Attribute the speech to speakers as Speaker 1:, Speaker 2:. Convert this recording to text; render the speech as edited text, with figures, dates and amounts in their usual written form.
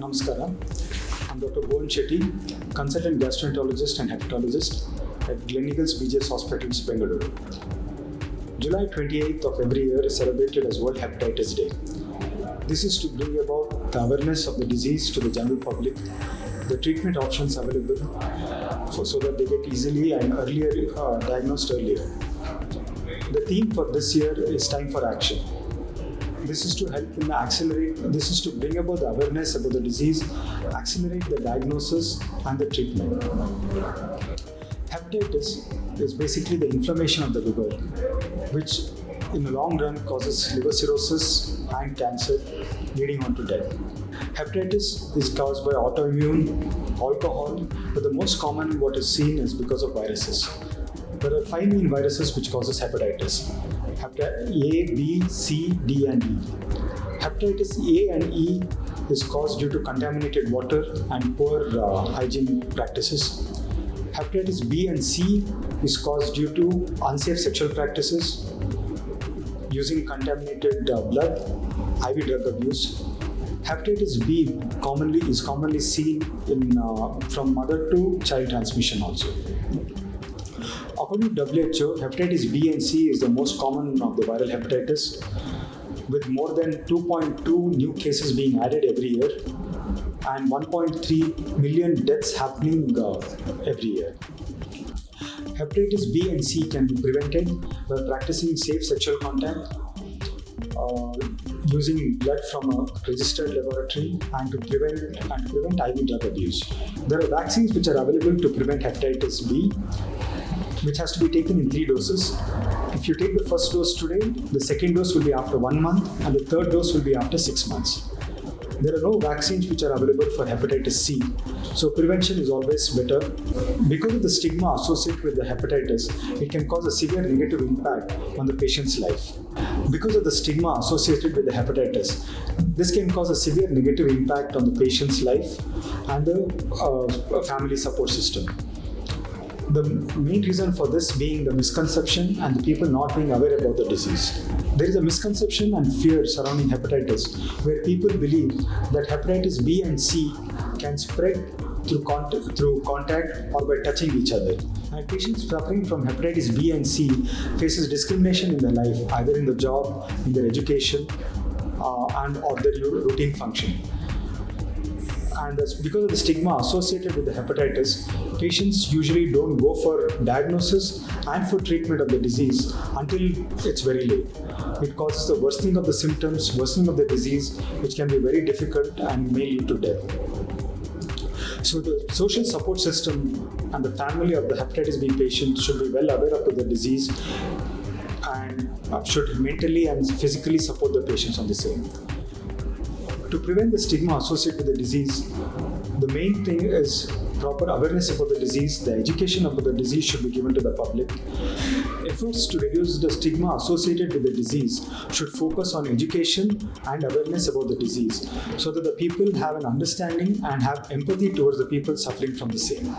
Speaker 1: Namaskara. I'm Dr. Bhuvan Shetty, consultant gastroenterologist and hepatologist at Gleneagles BJS Hospitals, Bengaluru. July 28th of every year is celebrated as World Hepatitis Day. This is to bring about the awareness of the disease to the general public, the treatment options available so that they get easily and diagnosed earlier. The theme for this year is Time for Action. This is to this is to bring about the awareness about the disease, accelerate the diagnosis and the treatment. Hepatitis is basically the inflammation of the liver, which in the long run causes liver cirrhosis and cancer, leading on to death. Hepatitis is caused by autoimmune, alcohol, but the most common what is seen is because of viruses. There are 5 main viruses which causes hepatitis. A, B, C, D and E. Hepatitis A and E is caused due to contaminated water and poor hygiene practices. Hepatitis B and C is caused due to unsafe sexual practices, using contaminated blood, IV drug abuse. Hepatitis B is commonly seen from mother to child transmission also. According to WHO, hepatitis B and C is the most common of the viral hepatitis, with more than 2.2 new cases being added every year and 1.3 million deaths happening every year. Hepatitis B and C can be prevented by practicing safe sexual contact, using blood from a registered laboratory, and to prevent IV drug abuse. There are vaccines which are available to prevent hepatitis B, which has to be taken in 3 doses. If you take the first dose today, the second dose will be after 1 month, and the third dose will be after 6 months. There are no vaccines which are available for hepatitis C, so prevention is always better. Because of the stigma associated with the hepatitis, it can cause a severe negative impact on the patient's life. Because of the stigma associated with the hepatitis, this can cause a severe negative impact on the patient's life and the family support system. The main reason for this being the misconception and the people not being aware about the disease. There is a misconception and fear surrounding hepatitis, where people believe that hepatitis B and C can spread through contact or by touching each other. And patients suffering from hepatitis B and C faces discrimination in their life, either in the job, in their education, or their routine function. And because of the stigma associated with the hepatitis, patients usually don't go for diagnosis and for treatment of the disease until it's very late. It causes the worsening of the symptoms, worsening of the disease, which can be very difficult and may lead to death. So the social support system and the family of the hepatitis B patient should be well aware of the disease and should mentally and physically support the patients on the same. To prevent the stigma associated with the disease, the main thing is proper awareness about the disease. The education about the disease should be given to the public. Efforts to reduce the stigma associated with the disease should focus on education and awareness about the disease, so that the people have an understanding and have empathy towards the people suffering from the same.